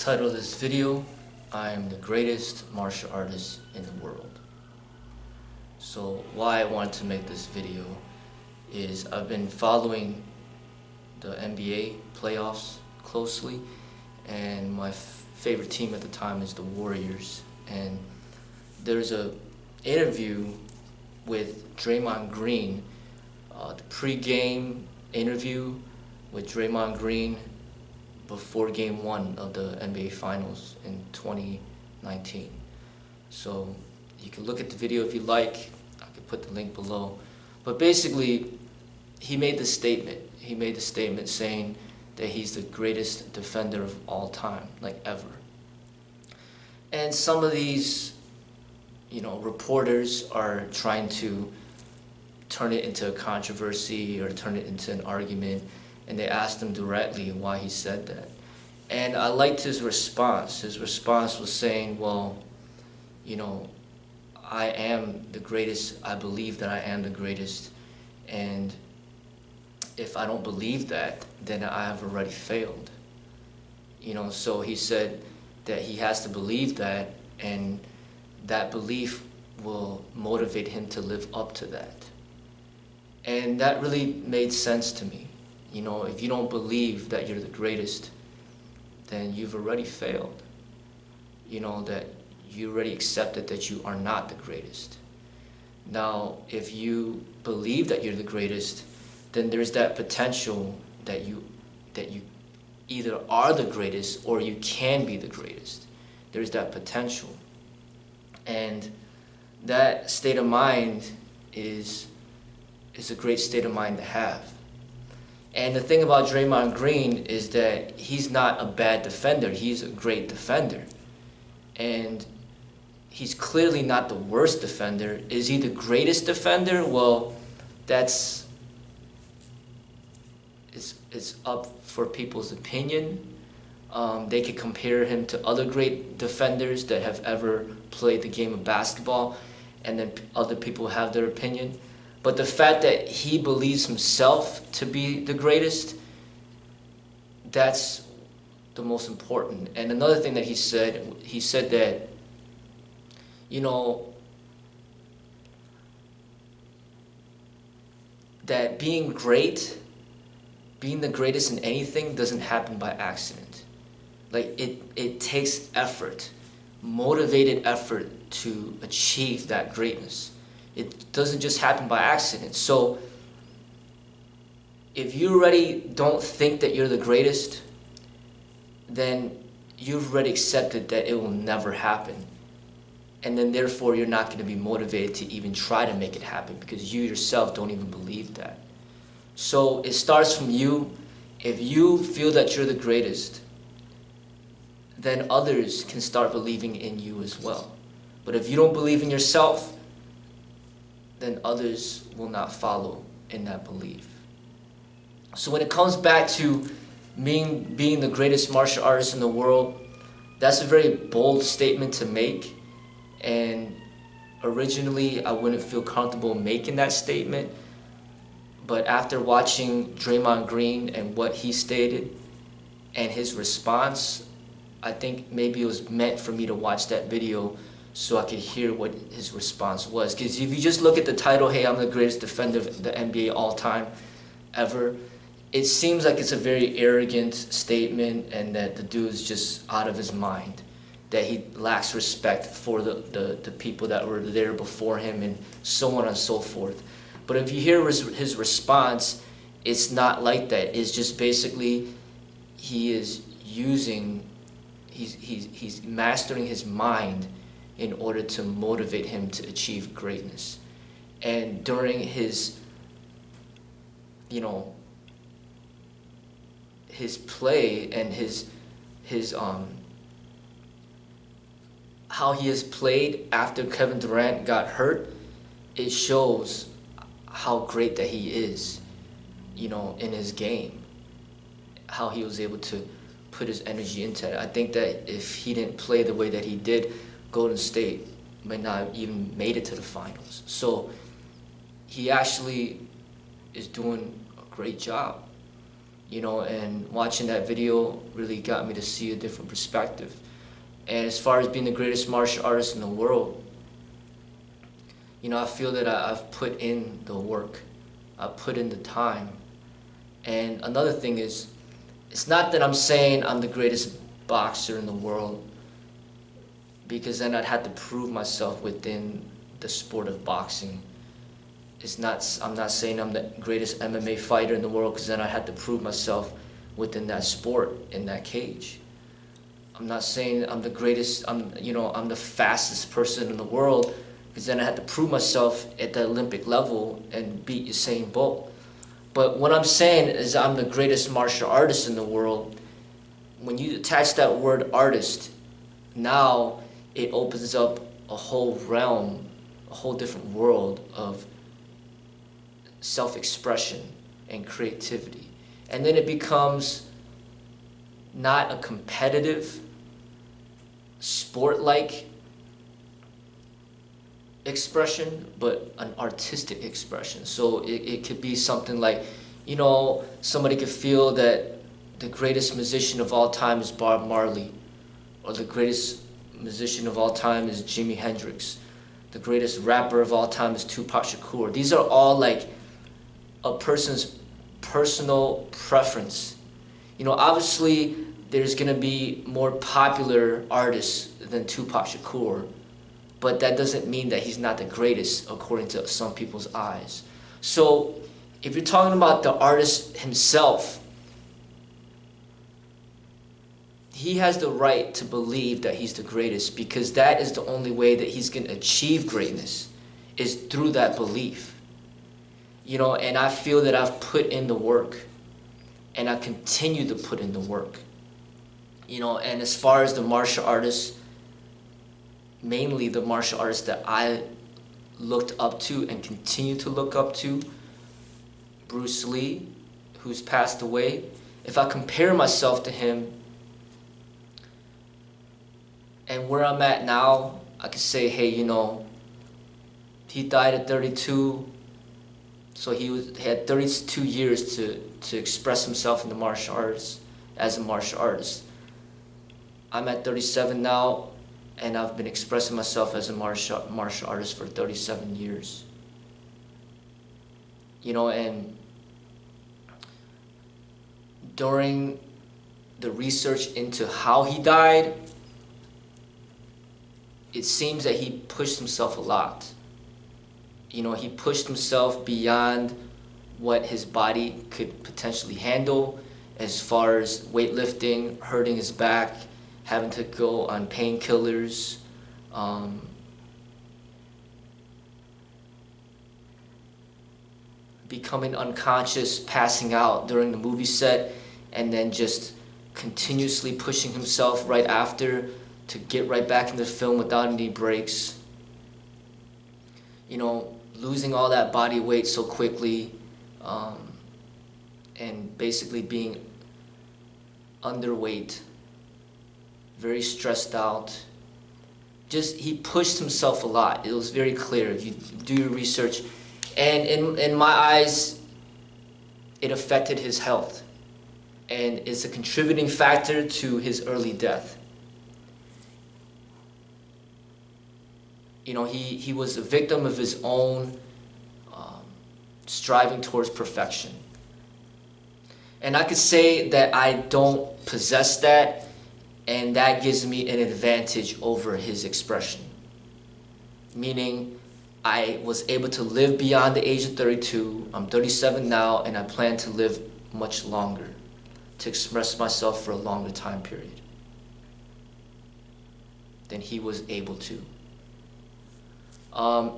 Title of this video, I am the greatest martial artist in the world. So why I wanted to make this video is I've been following the NBA playoffs closely, and my favorite team at the time is the Warriors. And there's a interview with Draymond Green, the pre-game interview with Draymond Green before Game 1 of the NBA Finals in 2019. So you can look at the video if you like. I can put the link below. But basically, he made the statement. He made the statement saying that he's the greatest defender of all time, like ever. And some of these, reporters are trying to turn it into a controversy or turn it into an argument, and they asked him directly why he said that. And I liked his response. His response was saying, well, I am the greatest. I believe that I am the greatest. And if I don't believe that, then I have already failed. So he said that he has to believe that, and that belief will motivate him to live up to that. And that really made sense to me. If you don't believe that you're the greatest, then you've already failed. That you already accepted that you are not the greatest. Now, if you believe that you're the greatest, then there's that potential that you either are the greatest or you can be the greatest. There's that potential. And that state of mind is a great state of mind to have. And the thing about Draymond Green is that he's not a bad defender. He's a great defender. And he's clearly not the worst defender. Is he the greatest defender? Well, it's up for people's opinion. They could compare him to other great defenders that have ever played the game of basketball, and then other people have their opinion. But the fact that he believes himself to be the greatest, that's the most important. And another thing that he said that, that being the greatest in anything doesn't happen by accident. Like, it takes effort, motivated effort to achieve that greatness. It doesn't just happen by accident. So if you already don't think that you're the greatest, then you've already accepted that it will never happen. And then therefore you're not going to be motivated to even try to make it happen, because you yourself don't even believe that. So it starts from you. If you feel that you're the greatest, then others can start believing in you as well. But if you don't believe in yourself, then others will not follow in that belief. So when it comes back to being the greatest martial artist in the world, that's a very bold statement to make. And originally, I wouldn't feel comfortable making that statement. But after watching Draymond Green and what he stated and his response, I think maybe it was meant for me to watch that video so I could hear what his response was. Because if you just look at the title, hey, I'm the greatest defender of the NBA all time ever, it seems like it's a very arrogant statement and that the dude's just out of his mind, that he lacks respect for the people that were there before him and so on and so forth. But if you hear his response, it's not like that. It's just basically he's mastering his mind in order to motivate him to achieve greatness. And during his play and his how he has played after Kevin Durant got hurt, it shows how great that he is, in his game, how he was able to put his energy into it. I think that if he didn't play the way that he did, Golden State might not even made it to the finals. So he actually is doing a great job. and watching that video really got me to see a different perspective. And as far as being the greatest martial artist in the world, I feel that I've put in the work. I've put in the time. And another thing is, it's not that I'm saying I'm the greatest boxer in the world, because then I'd have to prove myself within the sport of boxing. I'm not saying I'm the greatest MMA fighter in the world, because then I'd have to prove myself within that sport, in that cage. I'm not saying I'm the greatest, I'm the fastest person in the world, because then I had to prove myself at the Olympic level and beat Usain Bolt. But what I'm saying is I'm the greatest martial artist in the world. When you attach that word artist, now it opens up a whole realm, a whole different world of self-expression and creativity. And then it becomes not a competitive, sport-like expression, but an artistic expression. So it could be something like, somebody could feel that the greatest musician of all time is Bob Marley, or the greatest musician of all time is Jimi Hendrix, the greatest rapper of all time is Tupac Shakur. These are all like a person's personal preference. Obviously there's gonna be more popular artists than Tupac Shakur, but that doesn't mean that he's not the greatest according to some people's eyes. So if you're talking about the artist himself, he has the right to believe that he's the greatest, because that is the only way that he's going to achieve greatness, is through that belief. And I feel that I've put in the work, and I continue to put in the work. And as far as the martial artists, mainly the martial artists that I looked up to and continue to look up to, Bruce Lee, who's passed away, if I compare myself to him and where I'm at now, I could say, hey, he died at 32, so he had 32 years to express himself in the martial arts, as a martial artist. I'm at 37 now, and I've been expressing myself as a martial artist for 37 years. And during the research into how he died, it seems that he pushed himself a lot. He pushed himself beyond what his body could potentially handle, as far as weightlifting, hurting his back, having to go on painkillers, becoming unconscious, passing out during the movie set, and then just continuously pushing himself right after to get right back in the film without any breaks. Losing all that body weight so quickly, and basically being underweight, very stressed out. He pushed himself a lot. It was very clear if you do your research. And in my eyes, it affected his health, and it's a contributing factor to his early death. He was a victim of his own striving towards perfection. And I could say that I don't possess that, and that gives me an advantage over his expression. Meaning, I was able to live beyond the age of 32. I'm 37 now, and I plan to live much longer, to express myself for a longer time period than he was able to.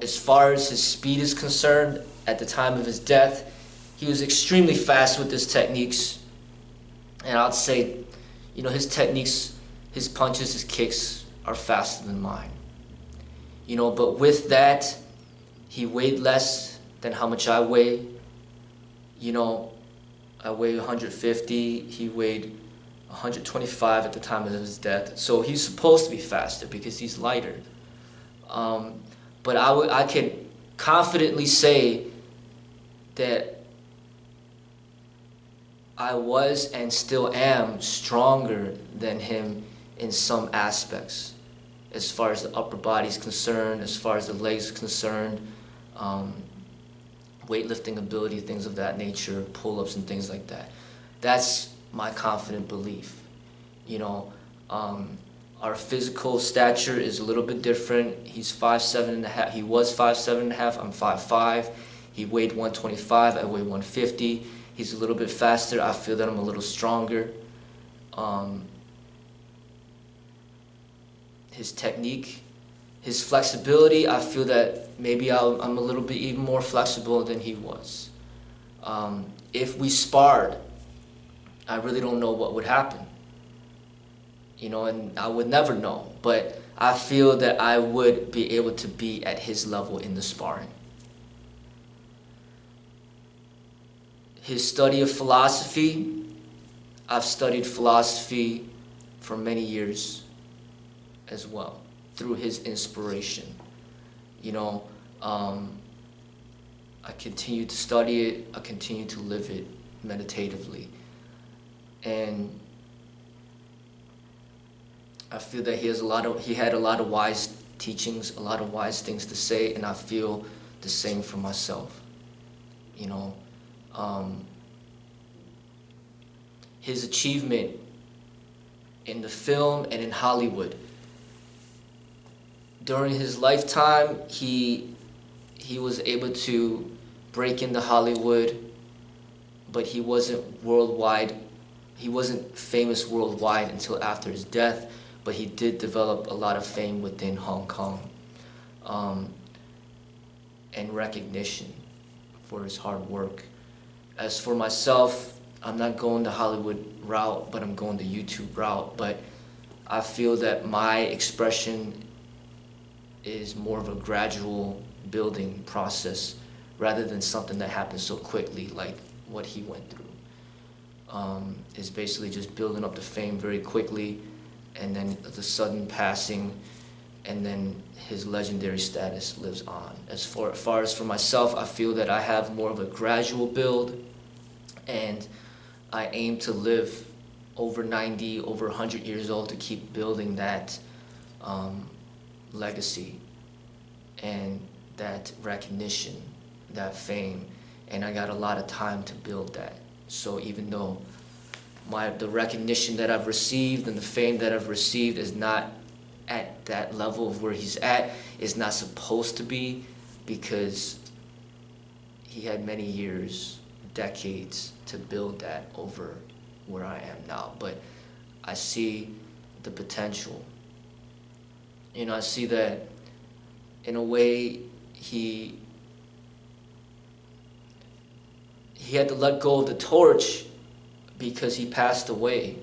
As far as his speed is concerned, at the time of his death, he was extremely fast with his techniques. And I'd say, his techniques, his punches, his kicks are faster than mine. But with that, he weighed less than how much I weigh. I weigh 150, he weighed 125 at the time of his death. So he's supposed to be faster because he's lighter. But I can confidently say that I was and still am stronger than him in some aspects, as far as the upper body is concerned, as far as the legs are concerned, weightlifting ability, things of that nature, pull-ups and things like that. That's my confident belief. You know, our physical stature is a little bit different. He's 5'7.5". He was 5'7.5". I'm 5'5". He weighed 125. I weigh 150. He's a little bit faster. I feel that I'm a little stronger. His technique, his flexibility, I feel that maybe I'm a little bit even more flexible than he was. If we sparred, I really don't know what would happen. You know, and I would never know. But I feel that I would be able to be at his level in the sparring. His study of philosophy, I've studied philosophy for many years as well, through his inspiration. You know, I continue to study it, I continue to live it meditatively. And I feel that he had a lot of wise teachings, a lot of wise things to say, and I feel the same for myself. You know, his achievement in the film and in Hollywood. During his lifetime, he was able to break into Hollywood, but he wasn't worldwide. He wasn't famous worldwide until after his death, but he did develop a lot of fame within Hong Kong, and recognition for his hard work. As for myself, I'm not going the Hollywood route, but I'm going the YouTube route. But I feel that my expression is more of a gradual building process rather than something that happens so quickly like what he went through. Is basically just building up the fame very quickly, and then the sudden passing, and then his legendary status lives on. As far as for myself, I feel that I have more of a gradual build, and I aim to live over 90, over 100 years old to keep building that legacy and that recognition, that fame, and I got a lot of time to build that. So even though the recognition that I've received and the fame that I've received is not at that level of where he's at, is not supposed to be, because he had many years, decades to build that over where I am now. But I see the potential. You know, I see that in a way he had to let go of the torch because he passed away,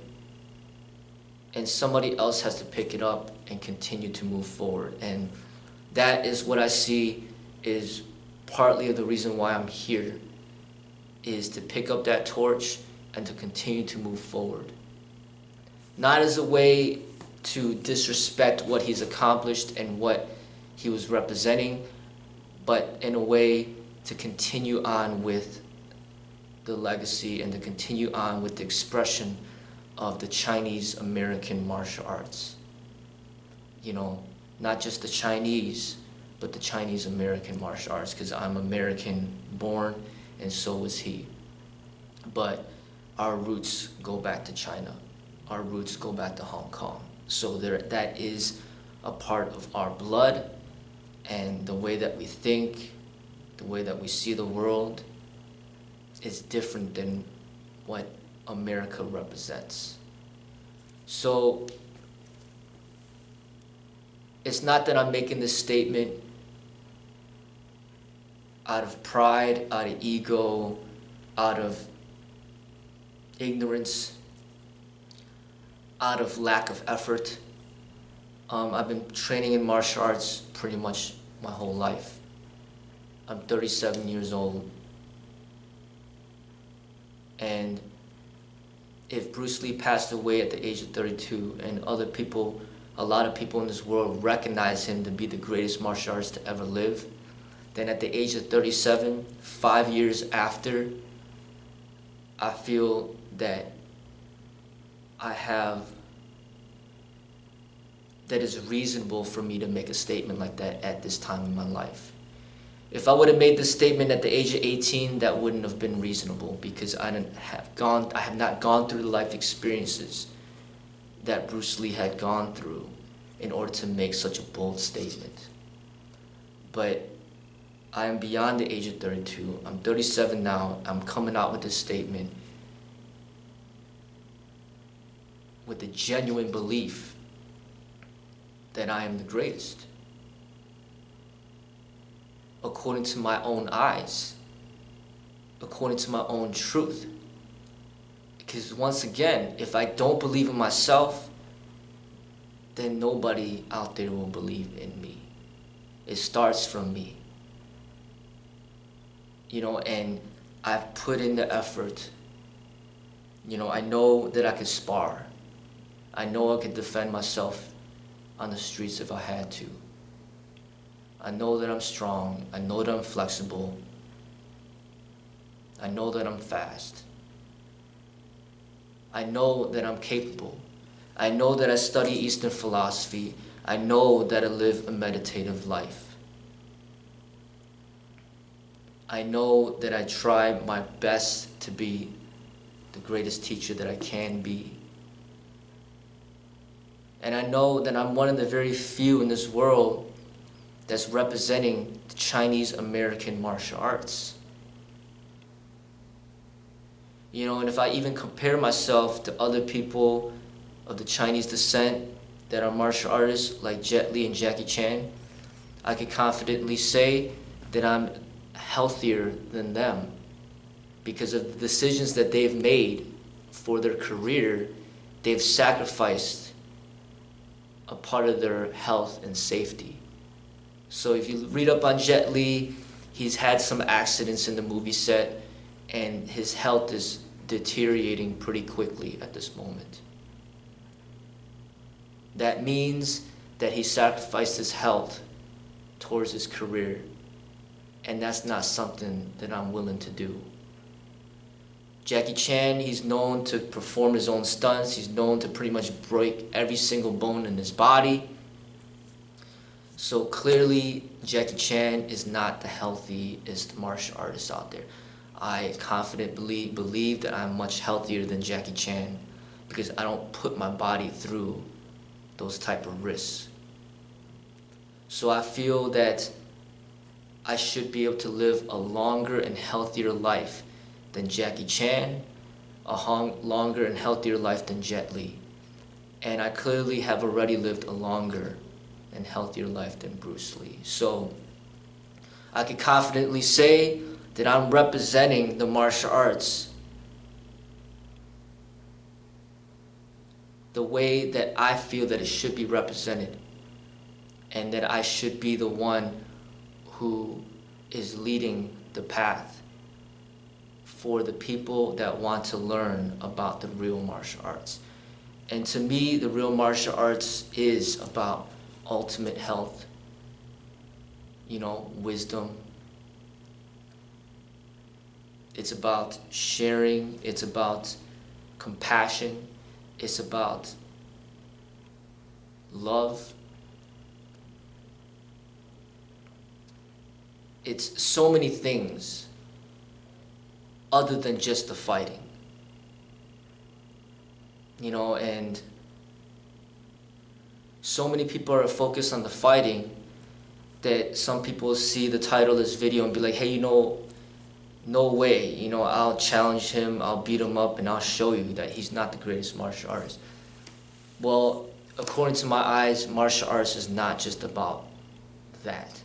and somebody else has to pick it up and continue to move forward. And that is what I see is partly of the reason why I'm here, is to pick up that torch and to continue to move forward. Not as a way to disrespect what he's accomplished and what he was representing, but in a way to continue on with the legacy and to continue on with the expression of the Chinese American martial arts. You know, not just the Chinese, but the Chinese American martial arts, because I'm American born and so was he. But our roots go back to China. Our roots go back to Hong Kong. So that is a part of our blood, and the way that we think, the way that we see the world is different than what America represents. So it's not that I'm making this statement out of pride, out of ego, out of ignorance, out of lack of effort. I've been training in martial arts pretty much my whole life. I'm 37 years old. And if Bruce Lee passed away at the age of 32 and other people, a lot of people in this world recognize him to be the greatest martial artist to ever live, then at the age of 37, 5 years after I feel that that is reasonable for me to make a statement like that at this time in my life. If I would have made this statement at the age of 18, that wouldn't have been reasonable, because I have not gone through the life experiences that Bruce Lee had gone through in order to make such a bold statement. But I am beyond the age of 32. I'm 37 now. I'm coming out with this statement with the genuine belief that I am the greatest, according to my own eyes, according to my own truth. Because once again, if I don't believe in myself, then nobody out there will believe in me. It starts from me. And I've put in the effort. I know that I could spar. I know I could defend myself on the streets if I had to. I know that I'm strong. I know that I'm flexible. I know that I'm fast. I know that I'm capable. I know that I study Eastern philosophy. I know that I live a meditative life. I know that I try my best to be the greatest teacher that I can be. And I know that I'm one of the very few in this world that's representing the Chinese American martial arts. And if I even compare myself to other people of the Chinese descent that are martial artists like Jet Li and Jackie Chan, I could confidently say that I'm healthier than them, because of the decisions that they've made for their career. They've sacrificed a part of their health and safety. So if you read up on Jet Li, he's had some accidents in the movie set, and his health is deteriorating pretty quickly at this moment. That means that he sacrificed his health towards his career, and that's not something that I'm willing to do. Jackie Chan, he's known to perform his own stunts. He's known to pretty much break every single bone in his body. So clearly, Jackie Chan is not the healthiest martial artist out there. I confidently believe that I'm much healthier than Jackie Chan, because I don't put my body through those type of risks. So I feel that I should be able to live a longer and healthier life than Jackie Chan, a longer and healthier life than Jet Li. And I clearly have already lived a longer and healthier life than Bruce Lee. So I can confidently say that I'm representing the martial arts the way that I feel that it should be represented, and that I should be the one who is leading the path for the people that want to learn about the real martial arts. And to me, the real martial arts is about ultimate health, wisdom. It's about sharing. It's about compassion. It's about love. It's so many things other than just the fighting. And so many people are focused on the fighting that some people see the title of this video and be like, hey, no way, I'll challenge him, I'll beat him up, and I'll show you that he's not the greatest martial artist. Well, according to my eyes, martial arts is not just about that.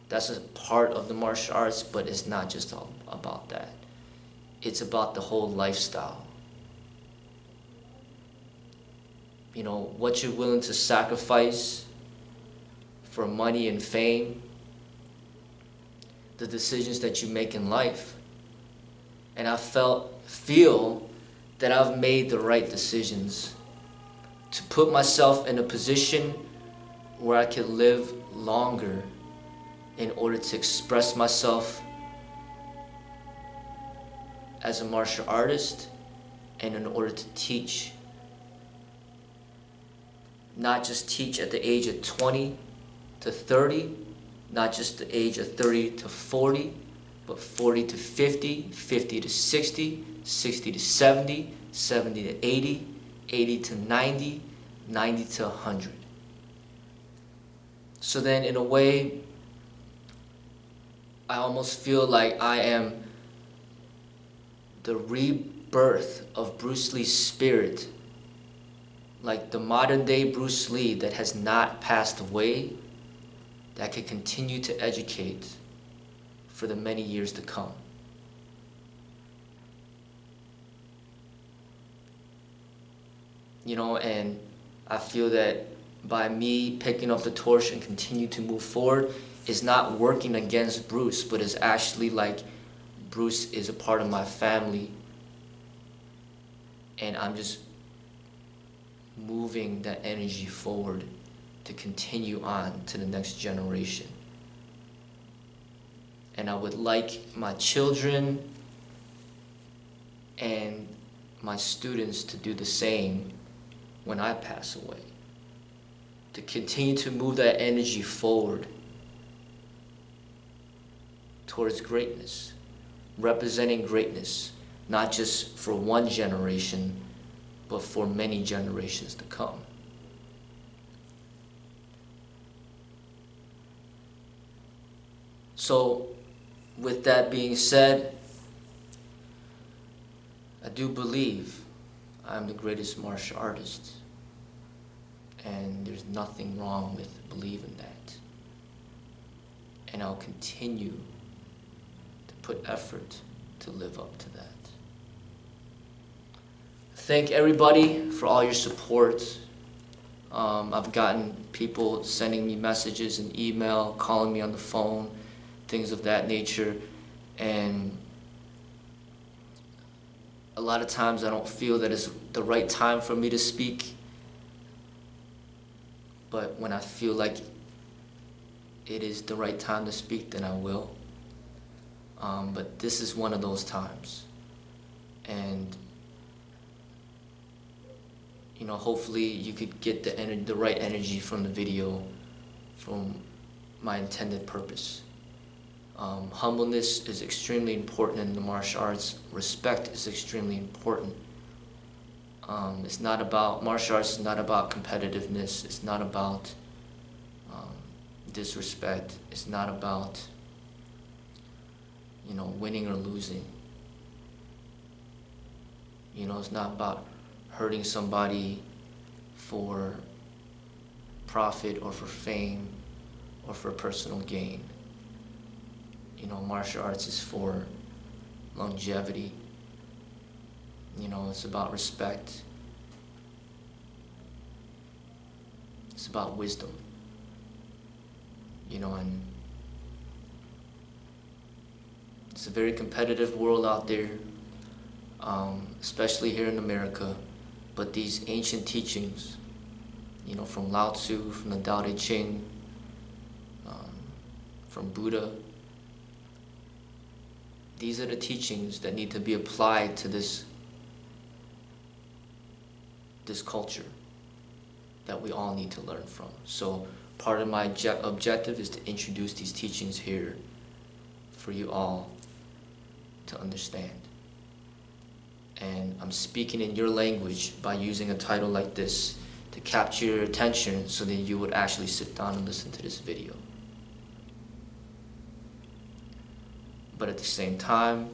That's a part of the martial arts, but it's not just all about that. It's about the whole lifestyle. What you're willing to sacrifice for money and fame, the decisions that you make in life. And I feel that I've made the right decisions to put myself in a position where I can live longer in order to express myself as a martial artist and in order to teach. Not just teach at the age of 20 to 30, not just the age of 30 to 40, but 40 to 50, 50 to 60, 60 to 70, 70 to 80, 80 to 90, 90 to 100. So then in a way, I almost feel like I am the rebirth of Bruce Lee's spirit, like the modern day Bruce Lee that has not passed away, that can continue to educate for the many years to come. You know, and I feel that by me picking up the torch and continue to move forward is not working against Bruce, but is actually like Bruce is a part of my family, and I'm just moving that energy forward to continue on to the next generation. And I would like my children and my students to do the same when I pass away, to continue to move that energy forward towards greatness, representing greatness, not just for one generation, but for many generations to come. So, with that being said, I do believe I'm the greatest martial artist, and there's nothing wrong with believing that. And I'll continue to put effort to live up to that. Thank everybody for all your support. I've gotten people sending me messages and email, calling me on the phone, things of that nature, and a lot of times I don't feel that it's the right time for me to speak, but when I feel like it is the right time to speak, then I will. But this is one of those times, and you know, hopefully you could get the right energy from the video, from my intended purpose. Humbleness is extremely important in the martial arts. Respect is extremely important. It's not about, martial arts is not about competitiveness. It's not about disrespect. It's not about, you know, winning or losing. You know, it's not about hurting somebody for profit or for fame or for personal gain. You know, martial arts is for longevity. You know, it's about respect. It's about wisdom. You know, and it's a very competitive world out there, especially here in America. But these ancient teachings, you know, from Lao Tzu, from the Tao Te Ching, from Buddha, these are the teachings that need to be applied to this culture that we all need to learn from. So part of my objective is to introduce these teachings here for you all to understand. And I'm speaking in your language by using a title like this to capture your attention so that you would actually sit down and listen to this video. But at the same time,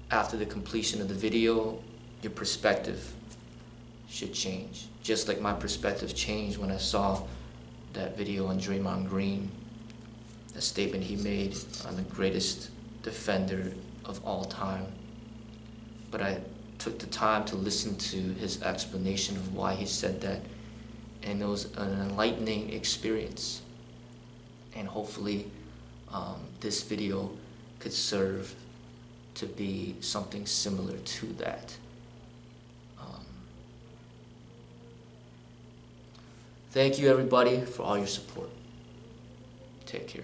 after the completion of the video, your perspective should change. Just like my perspective changed when I saw that video on Draymond Green, the statement he made on the greatest defender of all time. But I took the time to listen to his explanation of why he said that, and it was an enlightening experience. And hopefully this video could serve to be something similar to that. Thank you everybody for all your support. Take care.